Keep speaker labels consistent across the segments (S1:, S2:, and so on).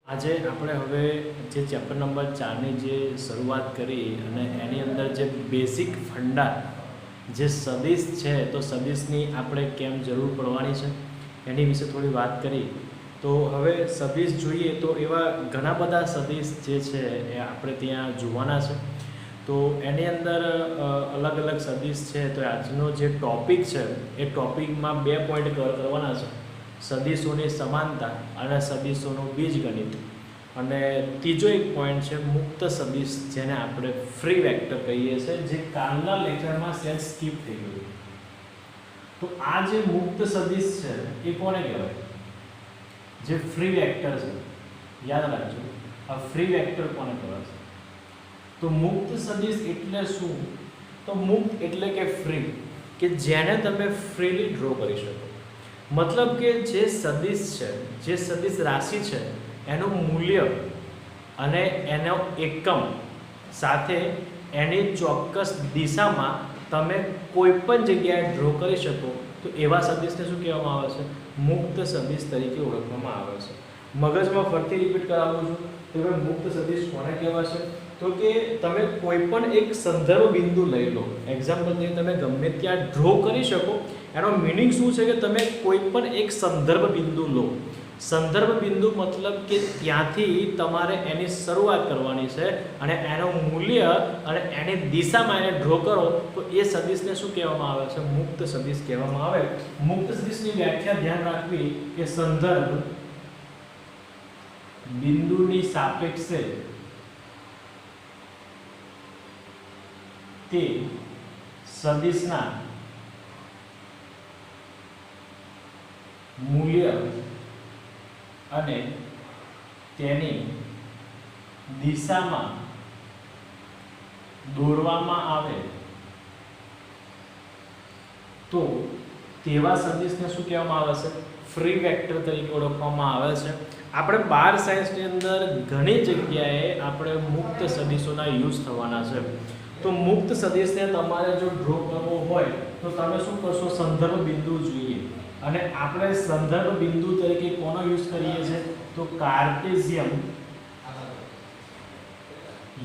S1: આજે આપણે હવે જે ચેપ્ટર નંબર 4ની જે શરૂઆત કરી અને એની અંદર જે બેઝિક ફંડા જે સદિશ છે તો સદિશની આપણે કેમ જરૂર પડવાની છે એની વિશે થોડી વાત કરી. તો હવે સદિશ જોઈએ તો એવા ઘણા બધા સદિશ જે છે એ આપણે ત્યાં જોવાના છે. તો એની અંદર અલગ અલગ સદિશ છે. તો આજનો જે ટૉપિક છે એ ટૉપિકમાં 2 પોઈન્ટ કવર કરવાના છે: સદિશોની સમાનતા અને સદિશોનું બીજગણિત. અને ત્રીજો એક પોઈન્ટ છે મુક્ત સદિશ, જેને આપણે ફ્રી વેક્ટર કહીએ છીએ, જે કાલના લેક્ચરમાં સેજ સ્કીપ થઈ ગયું. તો આ જે મુક્ત સદિશ છે એ કોને કહેવાય? જે ફ્રી વેક્ટર છે, યાદ રાખજો, આ ફ્રી વેક્ટર કોને કહેવાય? તો મુક્ત સદિશ એટલે શું? તો મુક્ત એટલે કે ફ્રી, કે જેને તમે ફ્રીલી ડ્રો કરી શકો. મતલબ કે જે સદિશ છે, જે સદિશ રાશિ છે, એનું મૂલ્ય અને એનો એકમ સાથે એની ચોક્કસ દિશામાં તમે કોઈ પણ જગ્યાએ ડ્રો કરી શકો. તો એવા સદિશને શું કહેવામાં આવે છે? મુક્ત સદિશ તરીકે ઓળખવામાં આવે છે. મગજમાં ફરીથી રિપીટ કરાવું છું તો હવે મુક્ત સદિશ કોને કહેવાશે? તો કે તમે કોઈ પણ એક સંદર્ભ બિંદુ લઈ લો. એક્ઝામ્પલ તરીકે તમે ગમે ત્યાં ડ્રો કરી શકો. એનો મિનિંગ શું છે કે તમે કોઈ પણ એક સંદર્ભ બિંદુ લો. સંદર્ભ બિંદુ મતલબ કે ત્યાંથી તમારે એની શરૂઆત કરવાની છે અને એનું મૂલ્ય અને એની દિશામાં એને ડ્રો કરો. તો એ સદિશને શું કહેવામાં આવે છે? મુક્ત સદિશ કહેવામાં આવે. મુક્ત સદિશની વ્યાખ્યા ધ્યાન રાખવી કે સંદર્ભ બિંદુની સાપેક્ષે તે સદિશના મૂલ્ય અને તેની દિશામાં દોરવામાં આવે તો તેવા સદિશને શું કહેવામાં આવે છે? ફ્રી વેક્ટર તરીકે ઓળખવામાં આવે છે. આપણે 12 સાયન્સની અંદર ઘણી જગ્યાએ આપણે મુક્ત સદિશોના યુઝ થવાના છે. તો મુક્ત સદિશને તમારે જો ડ્રો કરવો હોય તો તમે શું કરશો? સંદર્ભ બિંદુ જોઈએ. અને આપણે સંદર્ભ બિંદુ તરીકે કોનો યુઝ કરીએ છીએ? તો કાર્ટેશિયન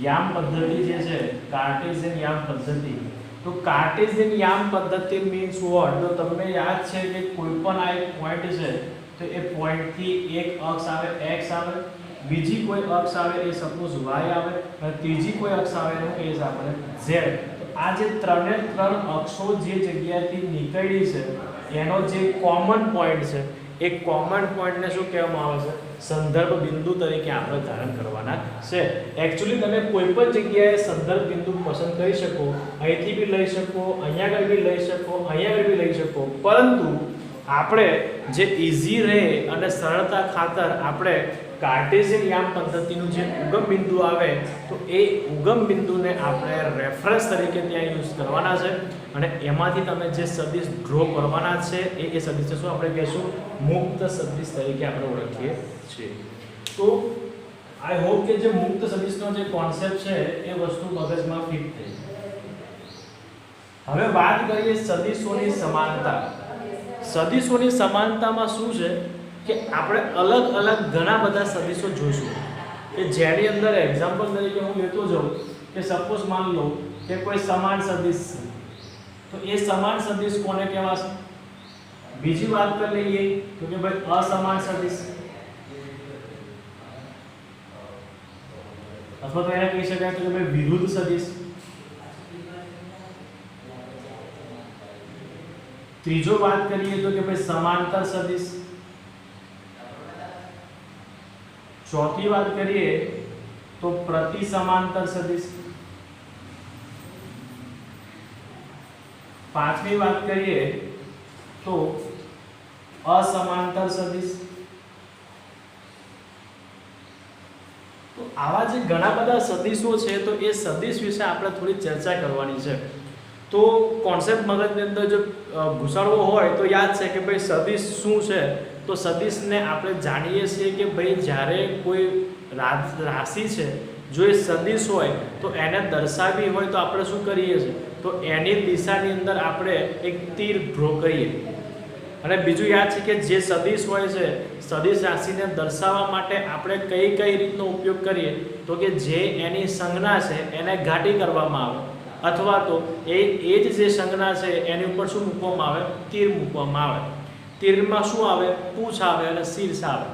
S1: યામ પદ્ધતિ જે છે, કાર્ટેશિયન યામ પદ્ધતિ. તો કાર્ટેશિયન યામ પદ્ધતિ મીન્સ વોટ? તો તમને યાદ છે કે કોઈ પણ આ એક પોઈન્ટ છે તો એ પોઈન્ટથી એક અક્ષ આવે x આવે, બીજી કોઈ અક્ષ આવે એ સપોઝ y આવે, અને ત્રીજી કોઈ અક્ષ આવે એનું કહીએ છીએ આપણે z. તો આ જે ત્રણે ત્રણ અક્ષો જે જગ્યાએથી નીકળી છે એનો જે કોમન પોઈન્ટ છે એ કોમન પોઈન્ટને શું કહેવામાં આવે છે? સંદર્ભ બિંદુ તરીકે આપણે ધારણ કરવાના છે. એકચ્યુઅલી તમે કોઈ પણ જગ્યાએ સંદર્ભ બિંદુ પસંદ કરી શકો. અહીંથી બી લઈ શકો, અહીંયા આગળ બી લઈ શકો, અહીંયા આગળ બી લઈ શકો. પરંતુ આપણે જે ઈઝી રહે અને સરળતા ખાતર આપણે કાર્ટેશિયન યામ પદ્ધતિનું જે ઉગમ બિંદુ આવે તો એ ઉગમ બિંદુને આપણે રેફરન્સ તરીકે ત્યાં યુઝ કરવાના છે. અને એમાંથી તમે જે સદિશ ડ્રો કરવાના છે એ સદિશને શું આપણે કહીશું? મુક્ત સદિશ તરીકે આપણે ઓળખીએ છીએ. તો આઈ હોપ કે જે મુક્ત સદિશનો જે કોન્સેપ્ટ છે એ વસ્તુ મગજમાં ફિટ થઈ. હવે વાત કરીએ સદિશોની સમાનતા. સદિશોની સમાનતામાં શું છે કે આપણે અલગ અલગ ઘણા બધા સદિશો જોઈશું કે જેની અંદર એક્ઝામ્પલ તરીકે હું લેતો જાઉં કે સપોઝ માન લો કે કોઈ સમાન સદિશ છે. તો એ સમાન સદિશ કોને કહેવાશે? બીજી વાત કરી લઈએ તો કે ભાઈ અસમાન સદિશ, અથવા તો એને કહી શકાય તો કે ભાઈ વિરુદ્ધ સદિશ. ત્રીજો વાત કરીએ તો કે ભાઈ સમાંતર સદિશ. ચોથી વાત કરીએ તો પ્રતિ સમાંતર સદિશ. પાંચમી વાત કરીએ તો અસમાંતર સદિશ. તો આવા જે ઘણા બધા સદિશો છે તો એ સદિશ વિશે આપણે થોડી ચર્ચા કરવાની છે. તો કોન્સેપ્ટ મગજની અંદર જો ઘુસાડવો હોય તો યાદ છે કે ભાઈ સદિશ શું છે? તો સદિશને આપણે જાણીએ છીએ કે ભાઈ જ્યારે કોઈ રાશિ છે જો એ સદિશ હોય તો એને દર્શાવવી હોય તો આપણે શું કરીએ છીએ? તો એની દિશાની અંદર આપણે એક તીર ડ્રો કરીએ. અને બીજું યાદ છે કે જે સદિશ હોય છે, સદિશ રાશિને દર્શાવવા માટે આપણે કઈ કઈ રીતનો ઉપયોગ કરીએ તો કે જે એની સંજ્ઞા છે એને ઘાટી કરવામાં આવે, અથવા તો એ જ જે સંજ્ઞા છે એની ઉપર શું મૂકવામાં આવે, તીર મૂકવામાં આવે. તીરમાં શું આવે, પૂંછ આવે અને શીર્ષ આવે.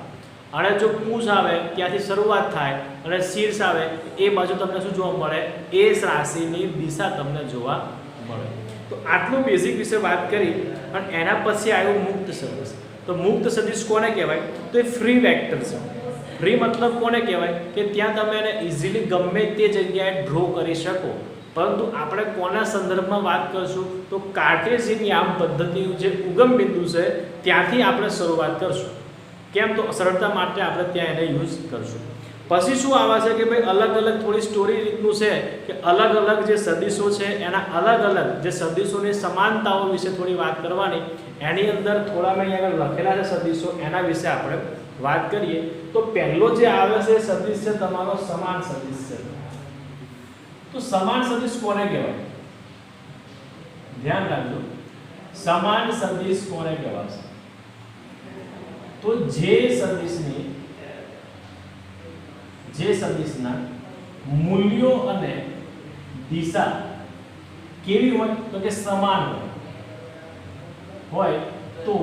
S1: અને જો પૂંછ આવે ત્યાંથી શરૂઆત થાય અને શીર્ષ આવે એ બાજુ તમને શું જોવા મળે, એ રાશિની દિશા તમને જોવા મળે. તો આટલું બેઝિક વિશે વાત કરી અને એના પછી આવ્યું મુક્ત સદિશ. તો મુક્ત સદિશ કોને કહેવાય, તો એ ફ્રી વેક્ટર છે. ફ્રી મતલબ કોને કહેવાય કે ત્યાં તમે એને ઇઝીલી ગમે તે જગ્યાએ ડ્રો કરી શકો. પરંતુ આપણે કોના સંદર્ભમાં વાત કરશું તો કાર્ટેશિયન યામ પદ્ધતિનું જે ઉગમ બિંદુ છે ત્યાંથી આપણે શરૂઆત કરશું. કેમ, તો સરળતા માટે આપણે ત્યાં એને યુઝ કરશું. પછી શું આવે છે કે ભાઈ અલગ અલગ થોડી સ્ટોરી રીતનું છે કે અલગ અલગ જે સદિશો છે એના અલગ અલગ જે સદિશોની સમાનતાઓ વિશે થોડી વાત કરવાની. એની અંદર થોડા મેં અહીંયા લખેલા છે સદિશો, એના વિશે આપણે વાત કરીએ. તો પહેલો જે આવે છે સદિશ છે તમારો સમાન સદિશ છે. તો સમાન સદિશ કોને કહેવાય, ધ્યાન રાખજો, સમાન સદિશ કોને કહેવાય? તો જે સદિશના મૂલ્યો અને દિશા કેવી હોય તો કે સમાન હોય તો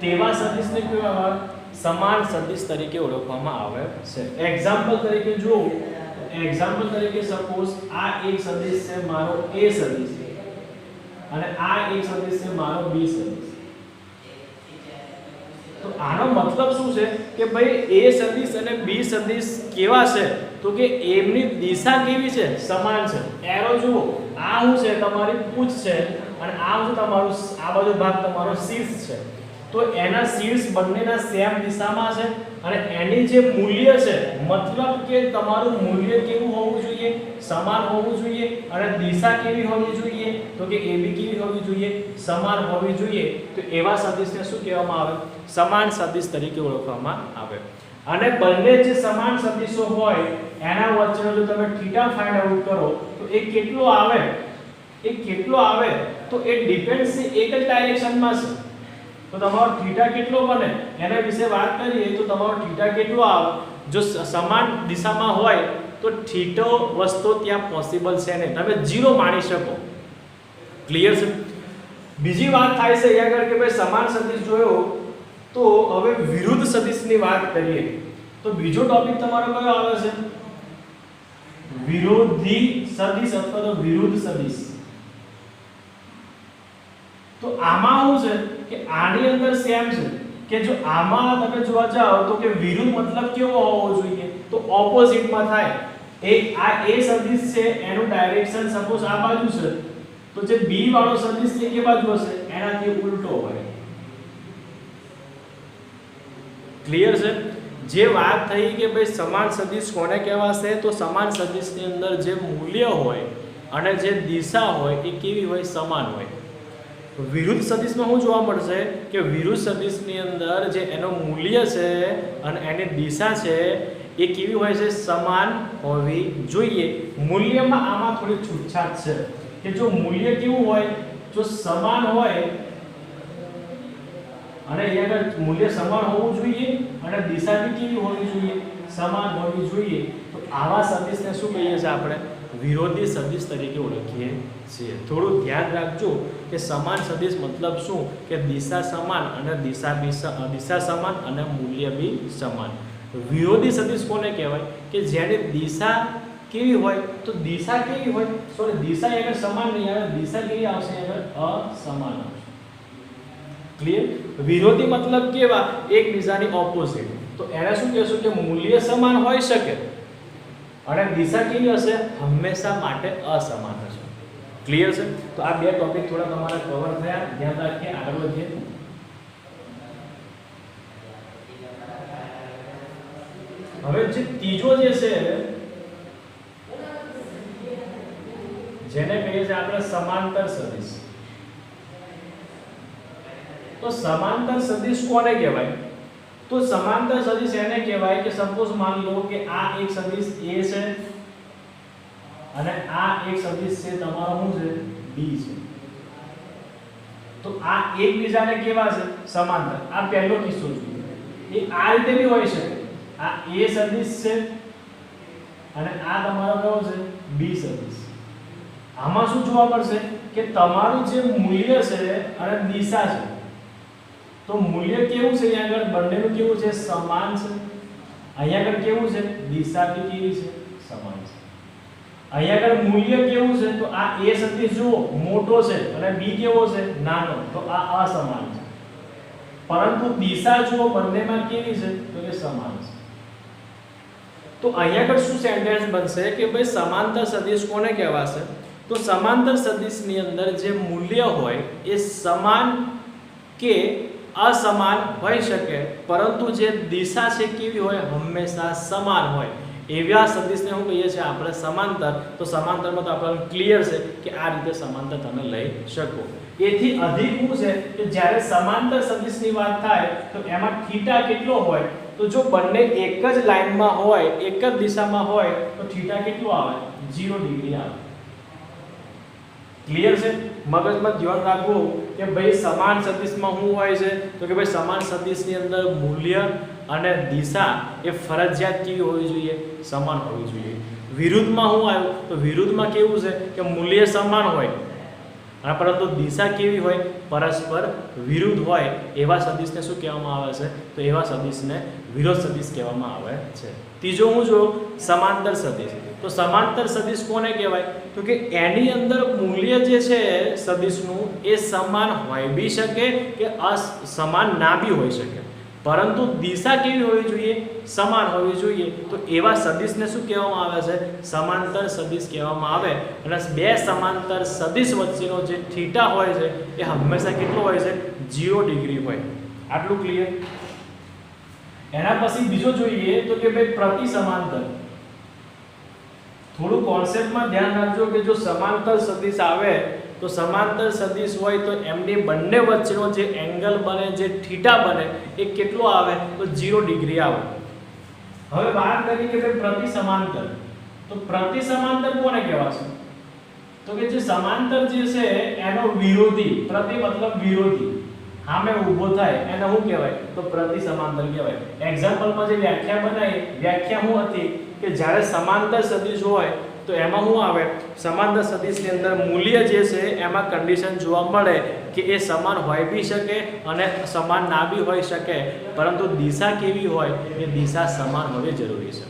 S1: તેવા સદિશને કહેવાય સમાન સદિશ તરીકે ઓળખવામાં આવે છે. એક્ઝામ્પલ તરીકે જો સપોઝ આ એક સદિશ છે મારો A સદિશ અને આ એક સદિશ છે મારો B સદિશ. તો આનો મતલબ શું છે કે ભાઈ A સદિશ અને B સદિશ કેવા છે તો કે એમની દિશા કેવી છે, સમાન છે. એરો જુઓ, આ શું છે તમારી પૂંછ છે અને આ શું તમારું આ બાજુ ભાગ તમારો શીર્ષ છે. તો એના શીર્ષ બંનેના સેમ દિશામાં છે અને એની જે મૂલ્ય છે મતલબ કે તમારું મૂલ્ય કેવું હોવું જોઈએ, સમાન હોવું જોઈએ. અને દિશા કેવી હોવી જોઈએ તો કે AB કેવી હોવી જોઈએ, સમાન હોવી જોઈએ. તો એવા સદિશને શું કહેવામાં આવે, સમાન સદિશ તરીકે ઓળખવામાં આવે. અને બંને જે સમાન સદિશો હોય એના વચ્ચેનો જો તમે થીટા ફાઇન્ડ આઉટ કરો તો એ કેટલો આવે, તો એ ડિપેન્ડ્સ એક જ ડાયરેક્શનમાં છે. તો તમારો થીટા કેટલો બને એના વિશે વાત કરીએ તો તમારો થીટા કેટલો આવે, જો સમાન દિશામાં હોય તો થીટો વસ્તુ ત્યાં પોસિબલ છે નહીં, તમે 0 માની શકો. ક્લિયર છે? બીજી વાત થાય છે અહીંયા આગળ કે ભાઈ સમાન સદિશ જોયો તો હવે વિરુદ્ધ સદિશની વાત કરીએ તો બીજો ટોપિક તમારો કયો આવે છે, વિરોધી સદિશ અથવા તો વિરુદ્ધ સદિશ. તો આમાં શું છે કે આની અંદર સેમ છે કે જો આમાં તમે જોવા જાઓ તો કે વિરુદ્ધ મતલબ કેવો હોવો જોઈએ તો ઓપોઝિટમાં થાય. આ A સદિશ છે એનું ડાયરેક્શન સપોઝ આ બાજુ છે તો જે B વાળો સદિશ છે કે બાજુ હશે એનાથી ઉલટો હોય. ક્લિયર છે? જે વાત થઈ કે ભાઈ સમાન સદિશ કોને કહેવાશે તો સમાન સદિશની અંદર જે મૂલ્ય હોય અને જે દિશા હોય એ કેવી હોય, સમાન હોય. વિરુદ્ધ સદિશમાં શું જોવા મળશે કે વિરુદ્ધ સદિશની અંદર જે એનો મૂલ્ય છે અને એની દિશા છે એ કેવી હોય છે, સમાન હોવી જોઈએ. મૂલ્યમાં આમાં થોડી છૂટછાટ છે કે જો મૂલ્ય કેવું હોય, જો સમાન હોય અને અહીંયા આગળ મૂલ્ય સમાન હોવું જોઈએ અને દિશા બી કેવી હોવી જોઈએ, સમાન હોવી જોઈએ. તો આવા સદિશને શું કહીએ છીએ આપણે, વિરોધી સદિશ તરીકે ઓળખીએ છીએ. થોડું ધ્યાન રાખજો કે સમાન સદિશ મતલબ શું કે દિશા સમાન અને દિશા સમાન અને મૂલ્ય બી સમાન. વિરોધી સદિશ કોને કહેવાય કે જેની દિશા કેવી હોય તો દિશા કેવી હોય, દિશા આગળ સમાન નહીં આવે, દિશા કેવી આવશે, આગળ અસમાન આવશે. ક્લિયર? વિરોધી મતલબ કેવા, એકબીજાની ઓપોઝિટ. તો એને શું કહેશું કે મૂલ્ય સમાન હોઈ શકે અને દિશા કેવી હશે, હંમેશા માટે અસમાન હશે. ક્લિયર છે? તો આ બે ટોપિક થોડા તમારા કવર થયા, ધ્યાન રાખીએ, આગળ વધીએ. હવે જે ત્રીજો જે છે જેને કહીએ છીએ આપણે સમાંતર સદિશ. તો સમાંતર સદિશ કોને કહેવાય તો સમાંતર સદિશ એને કહેવાય કે સપોઝ માની લો કે આ એક સદિશ A છે અને આ એક સદિશ છે તમારો શું છે B છે. તો આ એકબીજાને કેવા છે? સમાંતર. આ પહેલો કિસ્સો જોઈએ. એ આ રીતે બી હોઈ શકે. આ A સદિશ છે અને આ તમારો કયો છે? B સદિશ. આમાં શું જોવા મળશે કે તમારું જે મૂલ્ય છે અને દિશા છે, તો મૂલ્ય કેવું છે? અહીંયા આગળ બંનેનું કેવું છે? સમાન છે. અહીંયા આગળ કેવું છે? દિશા બી કેવી છે? સમાન છે. અહીંયા આગળ મૂલ્ય કેવું છે? તો આ A સદિશ જુઓ મોટો છે અને B કેવો છે? નાનો. તો આ અસમાન છે. પરંતુ દિશા જુઓ બંનેમાં કેવી છે? તો કે સમાન છે. તો અહીંયા આગળ શું સેન્ટેન્સ બનશે કે ભાઈ સમાંતર સદિશ કોને કહેવાશે? તો સમાંતર સદિશની અંદર જે મૂલ્ય હોય એ સમાન કે અસમાન હોઈ શકે, પરંતુ જે દિશા છે કેવી હોય? હંમેશા સમાન હોય. એવા સદિશને શું કહીએ છીએ આપણે? સમાંતર. તો સમાંતરમાં તો આપણને ક્લિયર છે કે આ રીતે સમાંતર તમે લઈ શકો. એથી અધિક શું છે કે જ્યારે સમાંતર સદિશની વાત થાય તો એમાં થીટા કેટલો હોય? તો જો બંને એક જ લાઈનમાં હોય, એક જ દિશામાં હોય તો થીટા કેટલો આવે? 0 ડિગ્રી આવે. ક્લિયર છે? મગજમાં ધ્યાન રાખવું કે ભાઈ સમાન સદિશમાં શું હોય છે? તો કે ભાઈ સમાન સદિશની અંદર મૂલ્ય અને દિશા એ ફરજિયાત કેવી હોવી જોઈએ? સમાન હોવી જોઈએ. વિરુદ્ધમાં શું આવ્યું? તો વિરુદ્ધમાં કેવું છે કે મૂલ્ય સમાન હોય અને પરંતુ દિશા કેવી હોય? પરસ્પર વિરુદ્ધ હોય. એવા સદિશને શું કહેવામાં આવે છે? તો એવા સદિશને વિરોધ સદિશ કહેવામાં આવે છે. ત્રીજો હું જો સમાંતર સદિશ. તો સમાંતર સદિશ કોને કહેવાય? તો કે એની અંદર મૂલ્ય જે છે સદિશનું એ સમાન હોય બી શકે કે અસમાન ના બી હોઈ શકે, પરંતુ દિશા કેવી હોવી જોઈએ? સમાન હોવી જોઈએ. તો એવા સદિશને શું કહેવામાં આવે છે? સમાંતર સદિશ કહેવામાં આવે. અને બે સમાંતર સદિશ વચ્ચેનો જે થીટા હોય છે એ હંમેશા કેટલો હોય છે? 0 ડિગ્રી હોય. આટલું ક્લિયર? એના પછી બીજો જોઈએ તો કે ભાઈ પ્રતિ સમાંતર. થોડું કોન્સેપ્ટમાં ધ્યાન રાખજો કે જો સમાંતર સદિશ આવે તો સમાંતર સદિશ હોય તો એમની બંને વચ્ચેનો જે એંગલ બને, જે થીટા બને એ કેટલો આવે? તો 0 ડિગ્રી આવે. હવે વાત કરી કે ભાઈ પ્રતિ સમાંતર. તો પ્રતિ સમાંતર કોને કહેવાશે? તો કે જે સમાંતર જે છે એનો વિરોધી, પ્રતિ મતલબ વિરોધી, સામે ઊભો થાય એને શું કહેવાય? તો પ્રતિ સમાંતર કહેવાય. એક્ઝામ્પલમાં જે વ્યાખ્યા બનાવી, વ્યાખ્યા શું હતી કે જ્યારે સમાંતર સદિશ હોય તો એમાં શું આવે? સમાંતર સદિશની અંદર મૂલ્ય જે છે એમાં કન્ડિશન જોવા મળે કે એ સમાન હોય બી શકે અને સમાન ના બી હોઈ શકે, પરંતુ દિશા કેવી હોય? એ દિશા સમાન હોવી જરૂરી છે.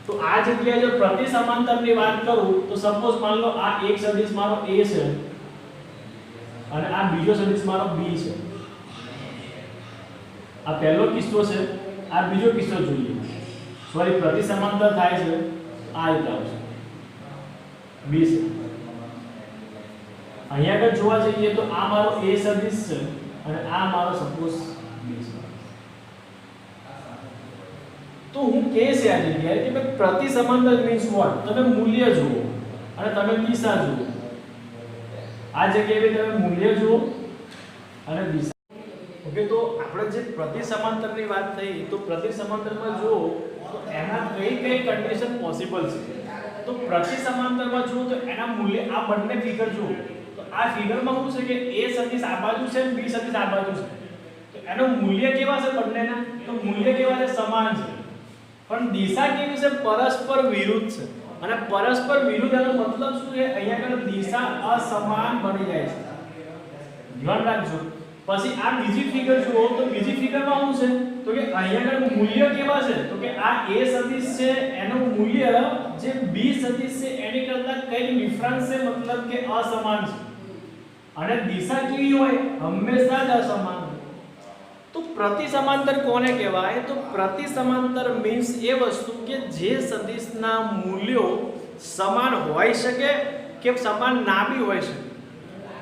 S1: તો આ જગ્યાએ જો પ્રતિ સમાંતરની વાત કરું તો સપોઝ માન લો આ એક સદિશ મારો A છે અને આ બીજો સદિશ મારો B છે. આ પહેલો કિસ્સો છે, આ બીજો કિસ્સો જોઈએ. સોરી, પ્રતિ સમાંતર થાય છે આ રીતે આવશે. B છે. અહીંયા આગળ જોવા જઈએ તો આ મારો A સદિશ છે અને આ મારો સપોઝ B છે. તો હું કે છે આ જગ્યાએ કે ભાઈ પ્રતિ સમાંતર મીન્સ વોટ? તમે મૂલ્ય જુઓ અને તમે દિશા જુઓ. આ જગ્યાએ તમે મૂલ્ય જુઓ અને દિશા. ઓકે, તો આપણે જે પ્રતિ સમાંતરની વાત થઈ તો પ્રતિ સમાંતરમાં જુઓ તો એના કઈ કઈ કન્ડિશન પોસિબલ છે. તો પ્રતિ સમાંતરમાં જુઓ તો એના મૂલ્ય, આ બંને ફિગર જુઓ તો આ ફિગરમાં શું છે કે A સદિશ આ બાજુ છે અને B સદિશ આ બાજુ છે. તો એનો મૂલ્ય કેવા છે બંનેના? તો મૂલ્ય કેવા છે? સમાન છે. પણ દિશા કેવી છે? પરસ્પર વિરુદ્ધ છે. અને પરસ્પર વિરુદ્ધ એનો મતલબ શું છે? અહીંયા આગળ દિશા અસમાન બની જાય છે. ધ્યાન રાખજો. પછી આ બીજી ફિગર જુઓ તો બીજી ફિગરમાં શું છે? તો કે અહીંયા આગળ મૂલ્ય કેવા છે? તો કે આ A સદિશ છે એનું મૂલ્ય જે B સદિશ છે એની કરતા કઈ ડિફરન્સ છે, મતલબ કે અસમાન છે. અને દિશા કેવી હોય? હંમેશા જ અસમાન. તો પ્રતિ સમાંતર કોને કહેવાય? તો પ્રતિ સમાંતર મીન્સ એ વસ્તુ કે જે સદિશના મૂલ્યો સમાન હોઈ શકે કે સમાન ના બી હોઈ શકે,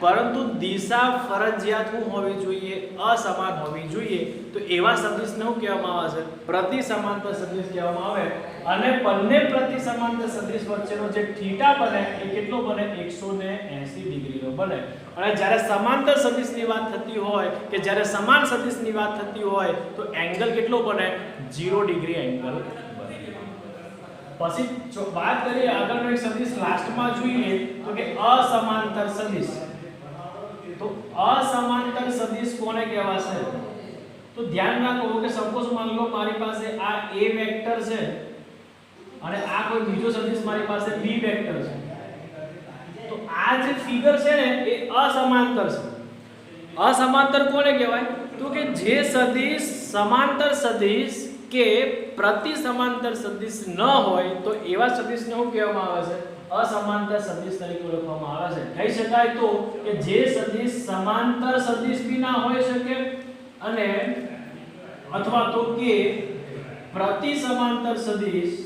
S1: પરંતુ દિશા ફરજિયાત શું હોવી જોઈએ? અસમાન હોવી જોઈએ. તો એવા સદિશને શું કહેવામાં આવે છે? પ્રતિ સમાંતર સદિશ કહેવામાં આવે. અને બંને પ્રતિ સમાંતર સદિશ વચ્ચેનો જે થીટા બને એ કેટલો બને? 180 ડિગ્રીનો બને. અને જ્યારે સમાંતર સદિશની વાત થતી હોય કે જ્યારે સમાન સદિશની વાત થતી હોય તો એંગલ કેટલો બને? 0 ડિગ્રી એંગલ બને. પછી જો વાત કરીએ આગળનો એક સદિશ લાસ્ટમાં જોઈએ તો કે અસમાંતર સદિશ. તો અસમાંતર સદિશ કોને કહેવાશે? તો ધ્યાન રાખો કે સપોઝ માની લો મારી પાસે આ a વેક્ટર છે અને આ કોઈ બીજો સદિશ મારી પાસે b વેક્ટર છે, તો આ જે ફિગર છે ને એ અસમાંતર છે. અસમાંતર કોને કહેવાય? તો કે જે સદિશ સમાંતર સદિશ કે પ્રતિ સમાંતર સદિશ ન હોય તો એવા સદિશને શું કહેવામાં આવે છે? અસમાંતર સદિશ તરીકે ઓળખવામાં આવે છે. કહી શકાય તો કે જે સદિશ સમાંતર સદિશ બી ના હોઈ શકે અને અથવા તો કે પ્રતિ સમાંતર સદિશ,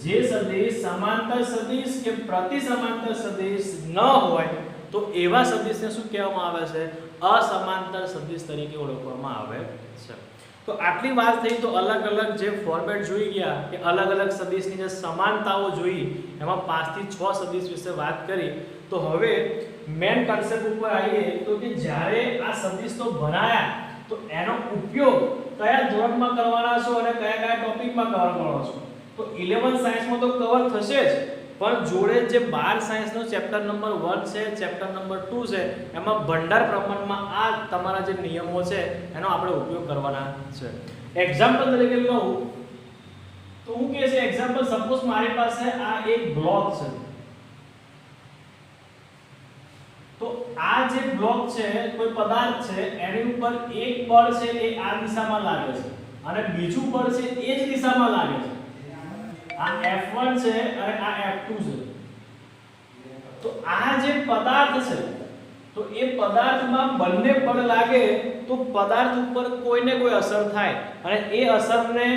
S1: જે સદિશ સમાંતર સદિશ કે પ્રતિ સમાંતર સદિશ ન હોય તો એવા સદિશને શું કહેવામાં આવે છે? અસમાંતર સદિશ તરીકે ઓળખવામાં આવે છે. તો આટલી વાત થઈ તો અલગ અલગ જે ફોર્મેટ જોઈ ગયા કે અલગ અલગ સદિશની જે સમાનતાઓ જોઈ, એમાં 5 થી 6 સદિશ વિશે વાત કરી. તો હવે મેન કન્સેપ્ટ ઉપર આવીએ તો કે જ્યારે આ સદિશ તો બનાયા તો એનો ઉપયોગ કયા ધોરણમાં કરવાના છો અને કયા કયા ટોપિકમાં કરવાનો છો? તો 11 સાયન્સમાં તો કવર થશે જ, પણ જોડે જે 12 સાયન્સનો ચેપ્ટર નંબર 1 છે, ચેપ્ટર નંબર 2 છે, એમાં ભંડાર પ્રમાણમાં આ તમારા જે નિયમો છે એનો આપણે ઉપયોગ કરવાના છે. એક્ઝામ્પલ તરીકે લઉં તો હું કહે છે એક્ઝામ્પલ, સપોઝ મારી પાસે આ એક બ્લોક છે. તો આ જે બ્લોક છે કોઈ પદાર્થ છે, એની ઉપર એક બળ છે એ આ દિશામાં લાગે છે અને બીજું બળ છે એ જ દિશામાં લાગે છે. આ F1 છે અને આ F2 છે. તો આ જે પદાર્થ છે તો એ પદાર્થમાં બંને બળ લાગે તો પદાર્થ ઉપર કોઈને કોઈ અસર થાય અને એ અસરને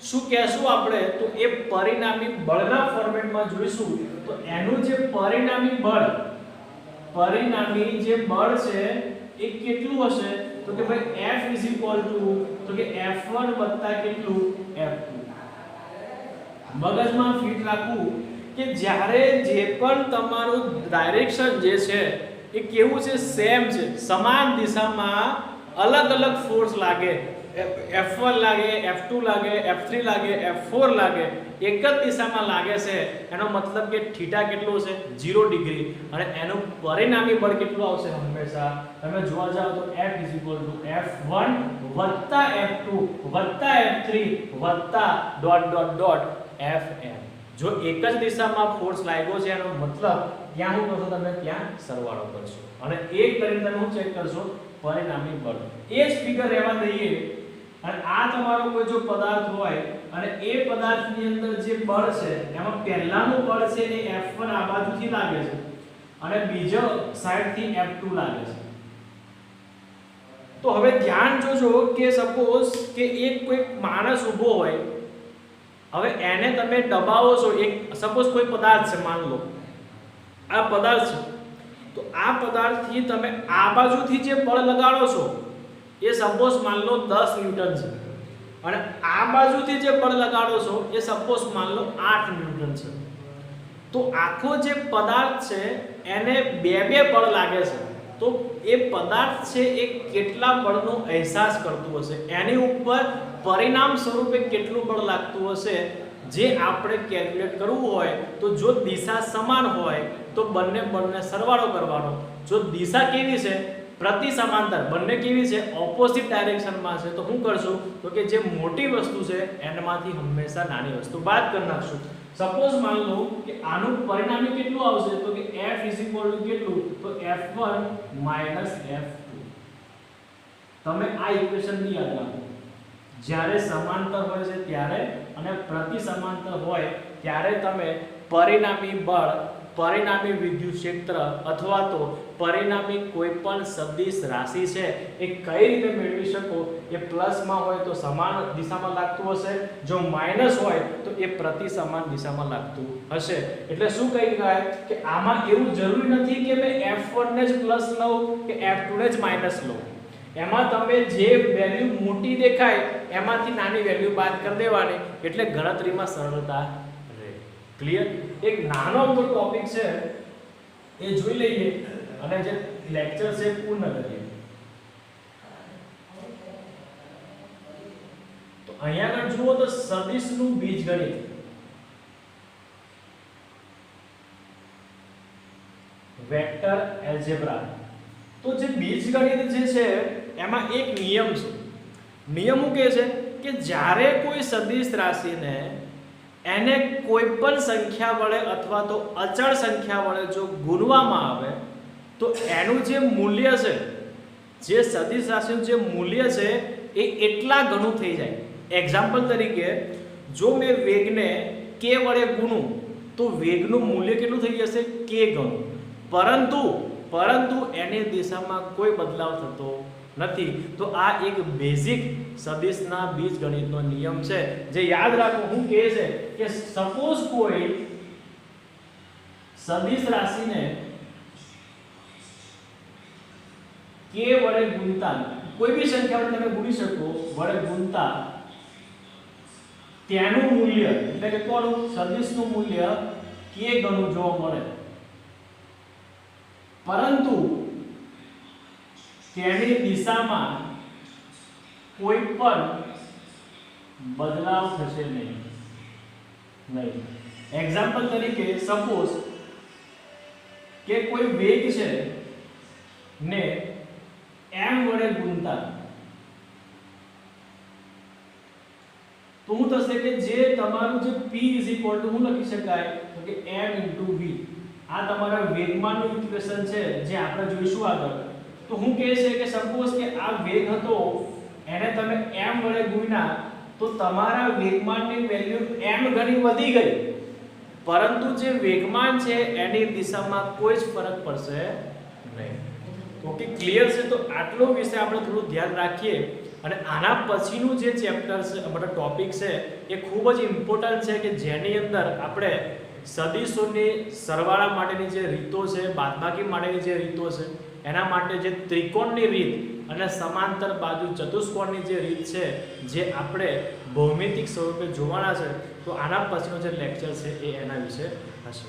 S1: શું કહેશું આપણે? તો એ પરિણામી બળના ફોર્મેટમાં જોઈશું. તો એનું જે પરિણામી બળ છે એ કેટલું હશે? તો કે ભાઈ F તો કે F1 કેટલું? F2. મગજમાં ફિટ રાખવું કે જ્યારે જે પણ તમારું ડાયરેક્શન જે છે એ કેવું છે? સેમ છે, સમાન દિશામાં અલગ અલગ ફોર્સ લાગે, F1 લાગે, F2 લાગે, F3 લાગે, F4 લાગે, એક જ દિશામાં લાગે છે, એનો મતલબ કે થીટા કેટલો છે? 0 ડિગ્રી. અને એનું પરિણામી બળ કેટલું આવશે? હંમેશા તમે જોવા જાઓ તો F F1 F2 F3 Fm. જો એક જ દિશામાં ફોર્સ લાગ્યો છે એનો મતલબ ત્યાં શું કરશો? તમે ત્યાં સરવાળો કરશો અને એક કરીને તમે શું ચેક કરશો? પરિણામી બળ. એ જ ફિગર રહેવા દઈએ અને આ તમારો કોઈ જો પદાર્થ હોય અને એ પદાર્થની અંદર જે બળ છે એમાં પહેલાનું બળ છે એ F1 આ બાજુથી લાગે છે અને બીજો સાઈડથી F2 લાગે છે. તો હવે ધ્યાન જોજો કે સપોઝ કે એક કોઈ માણસ ઊભો હોય, હવે એને તમે દબાવો છો, એક સપોઝ કોઈ પદાર્થ છે, માન લો આ પદાર્થ છે, તો આ પદાર્થથી તમે આ બાજુથી જે બળ લગાડો છો એ સપોઝ માન લો 10 ન્યૂટન છે અને આ બાજુથી જે બળ લગાડો છો એ સપોઝ માન લો 8 ન્યૂટન છે. તો આખો જે પદાર્થ છે એને બે બળ લાગે છે. તો એ પદાર્થ છે એ કેટલા બળનો અહેસાસ કરતું હશે, એની ઉપર પરિણામ સ્વરૂપે કેટલું બળ લાગતું હશે જે આપણે કેલ્ક્યુલેટ કરવું હોય. તો જો દિશા સમાન હોય તો બંને બળને સરવાળો કરવાનો. જો દિશા કેવી છે? પ્રતિ સમાંતર, બંને કેવી છે? ઓપોઝિટ ડાયરેક્શનમાં છે. તો શું કરશું? તો કે જે મોટી વસ્તુ છે એનામાંથી હંમેશા નાની વસ્તુ બાદ કરી નાખશું. સપોઝ માન લો કે આનું પરિણામી કેટલું આવશે? તો કે F કેટલું? તો F1 F2. તમે આ ઇક્વેશન ની યાદ રાખો. જ્યારે સમાંતર હોય છે ત્યારે અને પ્રતિ સમાંતર હોય ત્યારે તમે પરિણામી બળ, પરિણામી વિદ્યુત ક્ષેત્ર અથવા તો પરિણામી કોઈપણ સદિશ રાશિ છે એ કઈ રીતે મેળવી શકો? એ પ્લસમાં હોય તો સમાન દિશામાં લાગતું હશે, જો માઈનસ હોય તો એ પ્રતિ સમાન દિશામાં લાગતું હશે. એટલે શું કહી શકાય કે આમાં એવું જરૂરી નથી કે મેં F1 ને જ પ્લસ લઉં કે F2 ને જ માઈનસ લઉં. એમાં તમે જે વેલ્યુ મોટી દેખાય એમાંથી નાની વેલ્યુ બાદ કરી દેવાની, એટલે ગણતરીમાં સરળતા રહે. ક્લિયર? એક નાનો તો ટોપિક છે એ જોઈ લઈએ અને જે લેક્ચર છે પૂર્ણ કરીએ. તો અહીંયા આગળ જુઓ તો સદિશનું બીજગણિત. Vector algebra. તો જે બીજગણિત જે છે એમાં એક નિયમ છે. નિયમ શું કહે છે કે જ્યારે કોઈ સદિશ રાશિને એને કોઈ પણ સંખ્યા વડે અથવા તો અચળ સંખ્યા વડે જો ગુણવામાં આવે તો એનું જે મૂલ્ય છે, જે સદિશ રાશિનું જે મૂલ્ય છે એ એટલા ગણું થઈ જાય. એક્ઝામ્પલ તરીકે જો મેં વેગને k વડે ગુણું તો વેગનું મૂલ્ય કેટલું થઈ જશે? k ગણું. પરંતુ એની દિશામાં કોઈ બદલાવ થતો નથી. તો આ એક બેઝિક સદિશના બીજગણિતનો નિયમ છે જે યાદ રાખો. હું કહે છે કે સપોઝ કોઈ સદિશ રાશિને k વડે ગુણતા, કોઈ બી સંખ્યા વડે તમે ગુણી શકો, વડે ગુણતા તેનું મૂલ્ય એટલે કે કોનું? સદિશનું મૂલ્ય k ગણું જોવા મળે, પરંતુ તેની દિશામાં કોઈ પણ બદલાવ થશે નહીં. એક્ઝામ્પલ તરીકે સપોઝ કે કોઈ વેગ છે ને m વડે ગુણતા, તો શું થશે કે જે તમારું જે p હું લખી શકાય તો કે m * v. આ તમારા વેગમાનનું ઇક્વેશન છે જે આપણે જોઈશું આગળ. તો હું કહે છે કે સપોઝ કે આ વેગ હતો એને તમે m વડે ગુણ્યા તો તમારા વેગમાનની વેલ્યુ m ગણી વધી ગઈ, પરંતુ જે વેગમાન છે એની દિશામાં કોઈ જ ફરક પડશે નહીં. ઓકે, ક્લિયર છે? તો આટલો વિશે આપણે થોડું ધ્યાન રાખીએ. અને આના પછીનું જે ચેપ્ટર છે, मतलब ટોપિક છે, એ ખૂબ જ ઇમ્પોર્ટન્ટ છે કે જેની અંદર આપણે સદિશોની સરવાળા માટેની જે રીતો છે, બાદબાકી માટેની જે રીતો છે, એના માટે જે ત્રિકોણની રીત અને સમાંતર બાજુ ચતુષ્કોણની જે રીત છે જે આપણે ભૌમિતિક સ્વરૂપે જોવાના છે. તો આના પછીનો જે લેક્ચર છે એ એના વિશે હશે.